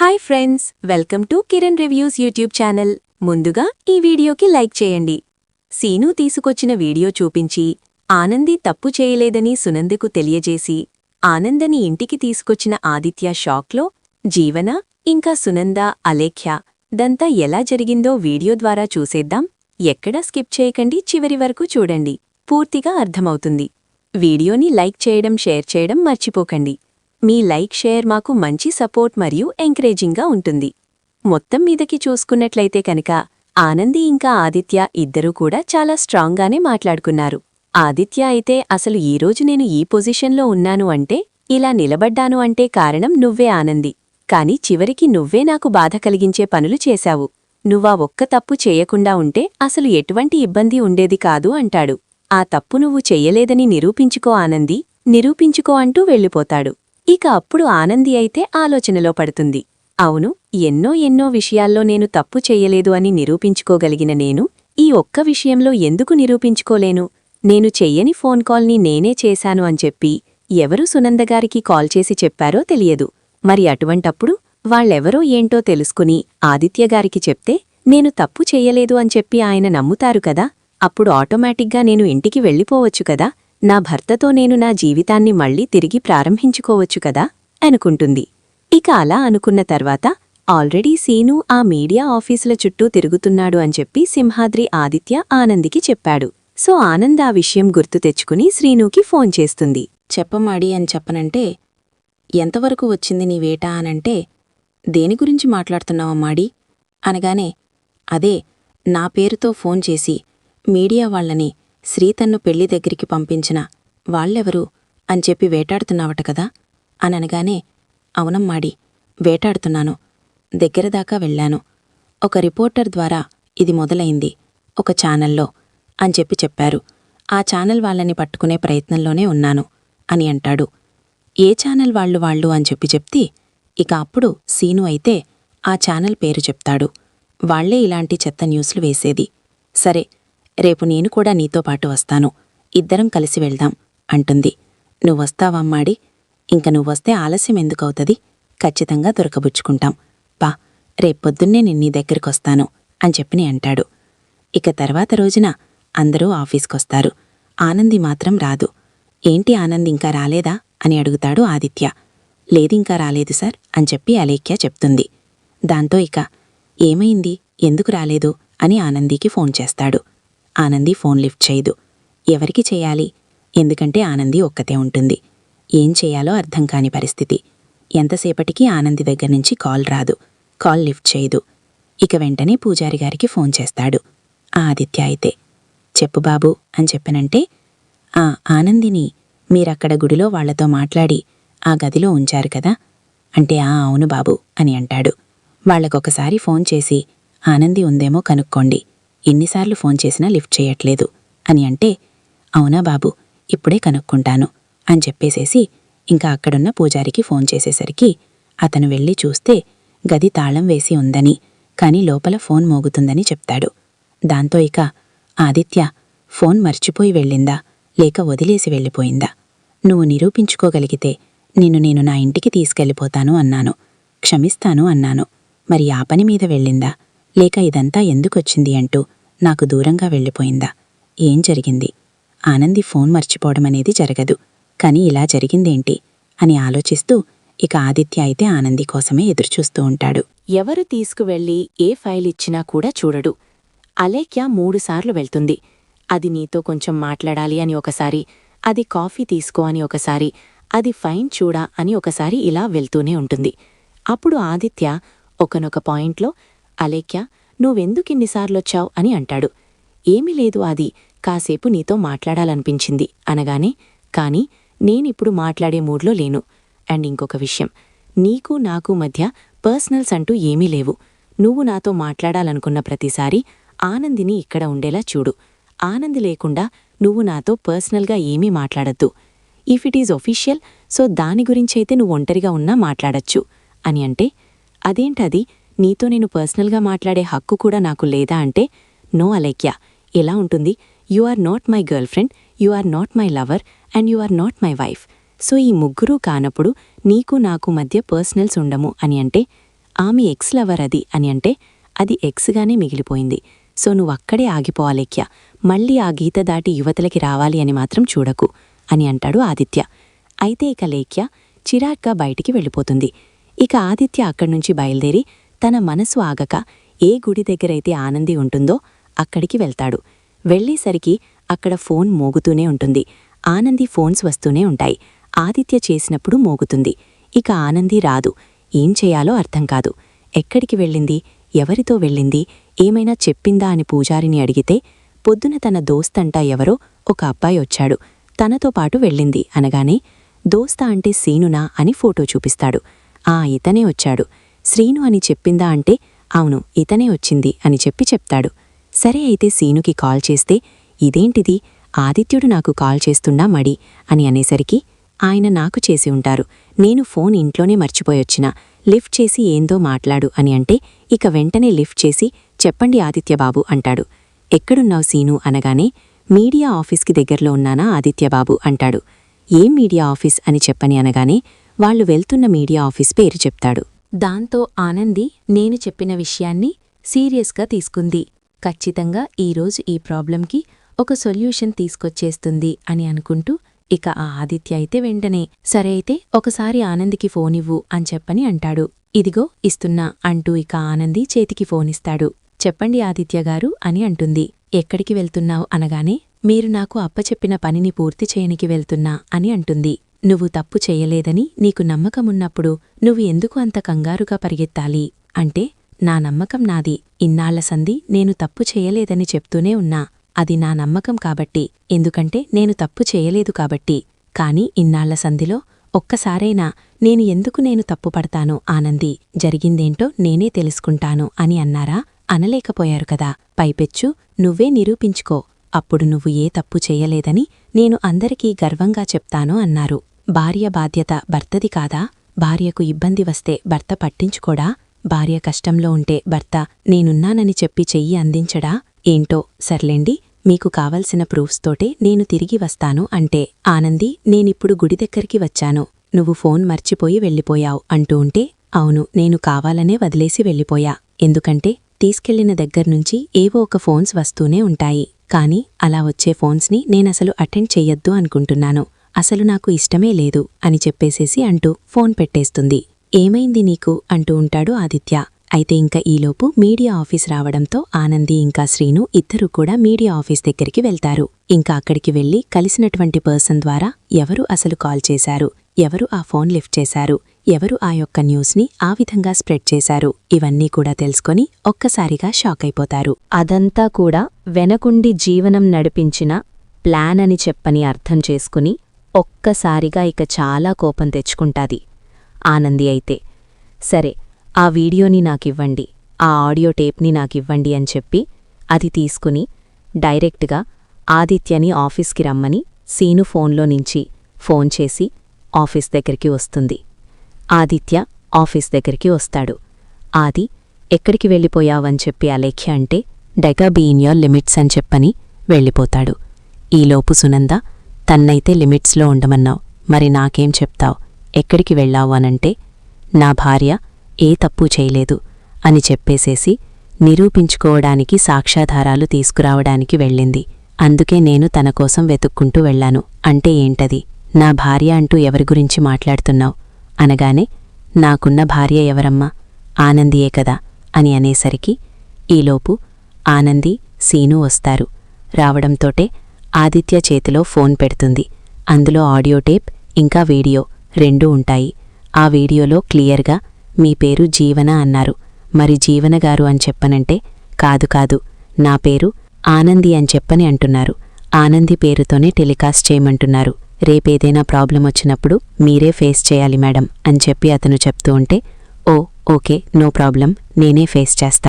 Hi friends, welcome to Kiran reviews YouTube channel. ముందుగా ఈ వీడియోకి లైక్ చేయండి. సీను తీసుకొచ్చిన వీడియో చూపించి ఆనంది తప్పు చేయలేదని సునందకు తెలియజేసి ఆనందని ఇంటికి తీసుకొచ్చిన ఆదిత్య షాక్లో జీవన ఇంకా సునంద అలేఖ్య దంతా ఎలా జరిగిందో వీడియో ద్వారా చూసేద్దాం. ఎక్కడా స్కిప్ చేయకండి, చివరి వరకు చూడండి, పూర్తిగా అర్థమవుతుంది. వీడియోని లైక్ చేయడం, షేర్ చేయడం మర్చిపోకండి. మీ లైక్ షేర్ మాకు మంచి సపోర్ట్ మరియు ఎంకరేజింగ్గా ఉంటుంది. మొత్తం మీదకి చూసుకున్నట్లయితే కనుక ఆనంది ఇంకా ఆదిత్య ఇద్దరూ కూడా చాలా స్ట్రాంగ్గానే మాట్లాడుకున్నారు. ఆదిత్య అయితే అసలు ఈరోజు నేను ఈ పొజిషన్లో ఉన్నాను అంటే, ఇలా నిలబడ్డాను అంటే కారణం నువ్వే ఆనంది. కాని చివరికి నువ్వే నాకు బాధ కలిగించే పనులు చేశావు. నువ్వా ఒక్క తప్పు చేయకుండా ఉంటే అసలు ఎటువంటి ఇబ్బంది ఉండేది కాదు అంటాడు. ఆ తప్పు నువ్వు చెయ్యలేదని నిరూపించుకో ఆనంది, నిరూపించుకో అంటూ వెళ్ళిపోతాడు. ఇక అప్పుడు ఆనంది అయితే ఆలోచనలో పడుతుంది. అవును, ఎన్నో విషయాల్లో నేను తప్పు చెయ్యలేదు అని నిరూపించుకోగలిగిన నేను ఈ ఒక్క విషయంలో ఎందుకు నిరూపించుకోలేను? నేను చెయ్యని ఫోన్ కాల్ని నేనే చేశాను అని చెప్పి ఎవరు సునందగారికి కాల్ చేసి చెప్పారో తెలియదు. మరి అటువంటప్పుడు వాళ్ళెవరో ఏంటో తెలుసుకుని ఆదిత్యగారికి చెప్తే నేను తప్పు చెయ్యలేదు అని చెప్పి ఆయన నమ్ముతారు కదా. అప్పుడు ఆటోమేటిక్గా నేను ఇంటికి వెళ్ళిపోవచ్చు కదా. నా భర్తతో నేను నా జీవితాన్ని మళ్లీ తిరిగి ప్రారంభించుకోవచ్చు కదా అనుకుంటుంది. ఇక అలా అనుకున్న తర్వాత ఆల్రెడీ సీను ఆ మీడియా ఆఫీసుల చుట్టూ తిరుగుతున్నాడు అని చెప్పి సింహాద్రి ఆదిత్య ఆనందికి చెప్పాడు. సో ఆనంద్ ఆ విషయం గుర్తు తెచ్చుకుని శ్రీనుకి ఫోన్ చేస్తుంది. చెప్పమాడి అని చెప్పనంటే, ఎంతవరకు వచ్చింది నీ వేట అనంటే, దేని గురించి మాట్లాడుతున్నావమ్మాడి అనగానే, అదే నా పేరుతో ఫోన్ చేసి మీడియా వాళ్లని శ్రీతన్ను పెళ్లి దగ్గరికి పంపించిన వాళ్ళెవరు అని చెప్పి వేటాడుతున్నావట కదా అననగానే, అవునమ్మాడి, వేటాడుతున్నాను. దగ్గరదాకా వెళ్లాను. ఒక రిపోర్టర్ ద్వారా ఇది మొదలైంది, ఒక ఛానల్లో అని చెప్పారు. ఆ ఛానల్ వాళ్ళని పట్టుకునే ప్రయత్నంలోనే ఉన్నాను అని అంటాడు. ఏ ఛానల్ వాళ్ళు అని చెప్తే ఇక అప్పుడు సీను అయితే ఆ ఛానల్ పేరు చెప్తాడు. వాళ్లే ఇలాంటి చెత్త న్యూస్లు వేసేది. సరే, రేపు నేను కూడా నీతో పాటు వస్తాను, ఇద్దరం కలిసి వెళ్దాం అంటుంది. నువ్వొస్తావమ్మాడి? ఇంక నువ్వొస్తే ఆలస్యం ఎందుకవుతది? ఖచ్చితంగా దొరకబుచ్చుకుంటాం. పా, రేపొద్దున్నే నిన్నీ దగ్గరికొస్తాను అని చెప్పి అంటాడు. ఇక తర్వాత రోజున అందరూ ఆఫీస్కొస్తారు. ఆనంది మాత్రం రాదు. ఏంటి ఆనంద్ ఇంకా రాలేదా అని అడుగుతాడు ఆదిత్య. లేదింకా రాలేదు సార్ అని చెప్పి అలేఖ్య చెప్తుంది. దాంతో ఇక ఏమైంది, ఎందుకు రాలేదు అని ఆనందికి ఫోన్ చేస్తాడు. ఆనంది ఫోన్ లిఫ్ట్ చేయదు. ఎవరికి చెయ్యాలి? ఎందుకంటే ఆనంది ఒక్కతే ఉంటుంది. ఏం చెయ్యాలో అర్థం కాని పరిస్థితి. ఎంతసేపటికి ఆనంది దగ్గర్నుంచి కాల్ రాదు. కాల్ లిఫ్ట్ చేయదు. ఇక వెంటనే పూజారిగారికి ఫోన్ చేస్తాడు. ఆదిత్య అయితే, చెప్పు బాబూ అని చెప్పనంటే, ఆనందిని మీరక్కడ గుడిలో వాళ్లతో మాట్లాడి ఆ గదిలో ఉంచారు కదా అంటే, అవును బాబూ అని అంటాడు. వాళ్లకొకసారి ఫోన్ చేసి ఆనంది ఉందేమో కనుక్కోండి, ఎన్నిసార్లు ఫోన్ చేసినా లిఫ్ట్ చేయట్లేదు అని అంటే, అవునా బాబూ, ఇప్పుడే కనుక్కుంటాను అని చెప్పేసేసి ఇంకా అక్కడున్న పూజారికి ఫోన్ చేసేసరికి అతను వెళ్ళి చూస్తే గది తాళం వేసి ఉందని, కాని లోపల ఫోన్ మోగుతుందని చెప్తాడు. దాంతో ఇక ఆదిత్య, ఫోన్ మర్చిపోయి వెళ్ళిందా లేక వదిలేసి వెళ్ళిపోయిందా? నువ్వు నిరూపించుకోగలిగితే నేను నా ఇంటికి తీసుకెళ్ళిపోతాను అన్నాను, క్షమిస్తాను అన్నాను. మరి ఆ పని మీద వెళ్ళిందా లేక ఇదంతా ఎందుకొచ్చింది అంటూ నాకు దూరంగా వెళ్ళిపోయిందా? ఏం జరిగింది? ఆనంది ఫోన్ మర్చిపోవడమనేది జరగదు, కాని ఇలా జరిగిందేంటి అని ఆలోచిస్తూ ఇక ఆదిత్య అయితే ఆనంది కోసమే ఎదురుచూస్తూ ఉంటాడు. ఎవరు తీసుకువెళ్ళి ఏ ఫైల్ ఇచ్చినా కూడా చూడడు. అలేఖ్య 3 సార్లు వెళ్తుంది. అది నీతో కొంచెం మాట్లాడాలి అని ఒకసారి, అది కాఫీ తీసుకో అని ఒకసారి, అది ఫైన్ చూడా అని ఒకసారి ఇలా వెళ్తూనే ఉంటుంది. అప్పుడు ఆదిత్య ఒకనొక పాయింట్లో, అలేఖ్య, నువ్వెందుకిన్నిసార్లొచ్చావ్ అని అంటాడు. ఏమీ లేదు ఆది, కాసేపు నీతో మాట్లాడాలనిపించింది అనగానే, కాని నేనిప్పుడు మాట్లాడే మూడ్లో లేను. అండ్ ఇంకొక విషయం, నీకు నాకు మధ్య పర్సనల్స్ అంటూ ఏమీ లేవు. నువ్వు నాతో మాట్లాడాలనుకున్న ప్రతిసారి ఆనందిని ఇక్కడ ఉండేలా చూడు. ఆనంది లేకుండా నువ్వు నాతో పర్సనల్గా ఏమీ మాట్లాడద్దు. If it is official, so దాని గురించైతే నువ్వు ఒంటరిగా ఉన్నా మాట్లాడచ్చు అని అంటే, అదేంటది, నీతో నేను పర్సనల్గా మాట్లాడే హక్కు కూడా నాకు లేదా అంటే, నో అలేఖ్య, ఎలా ఉంటుంది? You are not my girlfriend, you are not my lover, and you are not my wife. So ఈ ముగ్గురూ కానప్పుడు నీకు నాకు మధ్య పర్సనల్స్ ఉండము అని అంటే, ఆమె ఎక్స్ లవర్ అది అని అంటే అది ఎక్స్గానే మిగిలిపోయింది. సో నువ్వక్కడే ఆగిపోవాలేఖ్య, మళ్ళీ ఆ గీత దాటి యువతలకి రావాలి అని మాత్రం చూడకు అని అంటాడు ఆదిత్య. అయితే ఇక లేఖ్య చిరాగ్గా బయటికి వెళ్ళిపోతుంది. ఇక ఆదిత్య అక్కడ్నుంచి బయలుదేరి తన మనసు ఆగక ఏ గుడి దగ్గరైతే ఆనంది ఉంటుందో అక్కడికి వెళ్తాడు. వెళ్ళేసరికి అక్కడ ఫోన్ మోగుతూనే ఉంటుంది. ఆనంది ఫోన్స్ వస్తూనే ఉంటాయి. ఆదిత్య చేసినప్పుడు మోగుతుంది. ఇక ఆనంది రాదు. ఏం చేయాలో అర్థం కాదు. ఎక్కడికి వెళ్ళింది, ఎవరితో వెళ్ళింది, ఏమైనా చెప్పిందా అని పూజారిని అడిగితే పొద్దున తన దోస్తంటా ఎవరో ఒక అబ్బాయి వచ్చాడు, తనతో పాటు వెళ్ళింది అనగానే దోస్తా అంటే సీనునా అని ఫోటో చూపిస్తాడు. ఇతనే వచ్చాడు. శ్రీను అని చెప్పిందా అంటే అవును ఇతనే వచ్చింది అని చెప్తాడు. సరే అయితే సీనుకి కాల్ చేస్తే ఇదేంటిది, ఆదిత్యుడు నాకు కాల్ చేస్తున్నా మడి అని అనేసరికి ఆయన నాకు చేసి ఉంటారు, నేను ఫోన్ ఇంట్లోనే మర్చిపోయొచ్చినా, లిఫ్ట్ చేసి ఏందో మాట్లాడు అని అంటే ఇక వెంటనే లిఫ్ట్ చేసి చెప్పండి ఆదిత్యబాబు అంటాడు. ఎక్కడున్నావు సీను అనగానే మీడియా ఆఫీస్కి దగ్గరలో ఉన్నానా ఆదిత్యబాబు అంటాడు. ఏం మీడియా ఆఫీస్ అని చెప్పని అనగానే వాళ్లు వెళ్తున్న మీడియా ఆఫీస్ పేరు చెప్తాడు. దాంతో ఆనంది నేను చెప్పిన విషయాన్ని సీరియస్గా తీసుకుంది. ఖచ్చితంగా ఈరోజు ఈ ప్రాబ్లంకి ఒక సొల్యూషన్ తీసుకొచ్చేస్తుంది అని అనుకుంటూ ఇక ఆ ఆదిత్య అయితే వెంటనే సరే అయితే ఒకసారి ఆనందికి ఫోనివ్వు అని చెప్పని అంటాడు. ఇదిగో ఇస్తున్నా అంటూ ఇక ఆనంది చేతికి ఫోనిస్తాడు. చెప్పండి ఆదిత్యగారు అని అంటుంది. ఎక్కడికి వెళ్తున్నావు అనగానే మీరు నాకు అప్పచెప్పిన పనిని పూర్తి చేయనికి వెళ్తున్నా అని అంటుంది. నువ్వు తప్పు చెయ్యలేదని నీకు నమ్మకమున్నప్పుడు నువ్వు ఎందుకు అంత కంగారుగా పరిగెత్తాలి అంటే నా నమ్మకం నాది, ఇన్నాళ్ల సంధి నేను తప్పు చెయ్యలేదని చెప్తూనే ఉన్నా, అది నా నమ్మకం కాబట్టి, ఎందుకంటే నేను తప్పు చేయలేదు కాబట్టి. కాని ఇన్నాళ్ల సంధిలో ఒక్కసారైనా నేను తప్పుపడతాను ఆనంది, జరిగిందేంటో నేనే తెలుసుకుంటాను అని అన్నారా? అనలేకపోయారు కదా. పైపెచ్చు నువ్వే నిరూపించుకో, అప్పుడు నువ్వు ఏ తప్పు చెయ్యలేదని నేను అందరికీ గర్వంగా చెప్తాను అన్నారు. భార్య బాధ్యత భర్తది కాదా? భార్యకు ఇబ్బంది వస్తే భర్త పట్టించుకోడా? భార్య కష్టంలో ఉంటే భర్త నేనున్నానని చెప్పి చెయ్యి అందించడా? ఏంటో సర్లేండి, మీకు కావలసిన ప్రూఫ్స్తోటే నేను తిరిగి వస్తాను అంటే ఆనంది నేనిప్పుడు గుడి దగ్గరికి వచ్చాను, నువ్వు ఫోన్ మర్చిపోయి వెళ్ళిపోయావు అంటూ ఉంటే అవును నేను కావాలనే వదిలేసి వెళ్ళిపోయా, ఎందుకంటే తీసుకెళ్లిన దగ్గర్నుంచి ఏవో ఒక ఫోన్స్ వస్తూనే ఉంటాయి, కాని అలా వచ్చే ఫోన్స్ని నేనసలు అటెండ్ చెయ్యొద్దు అనుకుంటున్నాను, అసలు నాకు ఇష్టమే లేదు అని చెప్పేసేసి అంటూ ఫోన్ పెట్టేస్తుంది. ఏమైంది నీకు అంటూ ఉంటాడు ఆదిత్య. అయితే ఇంకా ఈలోపు మీడియా ఆఫీస్ రావడంతో ఆనంది ఇంకా శ్రీను ఇద్దరూ కూడా మీడియా ఆఫీస్ దగ్గరికి వెళ్తారు. ఇంకా అక్కడికి వెళ్లి కలిసినటువంటి పర్సన్ ద్వారా ఎవరు అసలు కాల్ చేశారు, ఎవరు ఆ ఫోన్ లిఫ్ట్ చేశారు, ఎవరు ఆ యొక్క న్యూస్ని ఆ విధంగా స్ప్రెడ్ చేశారు, ఇవన్నీ కూడా తెలుసుకొని ఒక్కసారిగా షాక్ అయిపోతారు. అదంతా కూడా వెనకుండి జీవనం నడిపించిన ప్లాన్ అని చెప్పని అర్థం చేసుకుని ఒక్కసారిగా ఇక చాలా కోపం తెచ్చుకుంటాది ఆనంది. అయితే సరే ఆ వీడియోని నాకివ్వండి, ఆ ఆడియో టేప్ని నాకివ్వండి అని చెప్పి అది తీసుకుని డైరెక్ట్గా ఆదిత్యని ఆఫీస్కి రమ్మని సీను ఫోన్లో నుంచి ఫోన్ చేసి ఆఫీస్ దగ్గరికి వస్తుంది. ఆదిత్య ఆఫీస్ దగ్గరికి వస్తాడు. ఆది ఎక్కడికి వెళ్ళిపోయావని చెప్పి అలేఖ్య అంటే డెగా బీ ఇన్ యోర్ లిమిట్స్ అని చెప్పని వెళ్ళిపోతాడు. ఈలోపు సునంద తన్నైతే లిమిట్స్లో ఉండమన్నావు, మరి నాకేం చెప్తావు, ఎక్కడికి వెళ్ళావు అనంటే నా భార్య ఏ తప్పు చేయలేదు అని చెప్పేసేసి నిరూపించుకోవడానికి సాక్ష్యాధారాలు తీసుకురావడానికి వెళ్ళింది, అందుకే నేను తన కోసం వెతుక్కుంటూ వెళ్లాను అంటే ఏంటది, నా భార్య అంటూ ఎవరి గురించి మాట్లాడుతున్నావు అనగానే నాకున్న భార్య ఎవరమ్మా, ఆనందియే కదా అని అనేసరికి ఈలోపు ఆనంది సీను వస్తారు. రావడంతోటే ఆదిత్య చేతిలో ఫోన్ పెడుతుంది. అందులో ఆడియో టేప్ ఇంకా వీడియో రెండూ ఉంటాయి. ఆ వీడియోలో క్లియర్గా మీ పేరు జీవన అన్నారు, మరి జీవనగారు అని చెప్పనంటే కాదు కాదు నా పేరు ఆనంది అని చెప్పని అంటున్నారు, ఆనంది పేరుతోనే టెలికాస్ట్ చేయమంటున్నారు, రేపేదైనా ప్రాబ్లం వచ్చినప్పుడు మీరే ఫేస్ చేయాలి మేడం అని చెప్పి అతను చెప్తూ ఉంటే ఓకే నో ప్రాబ్లం నేనే ఫేస్ చేస్తా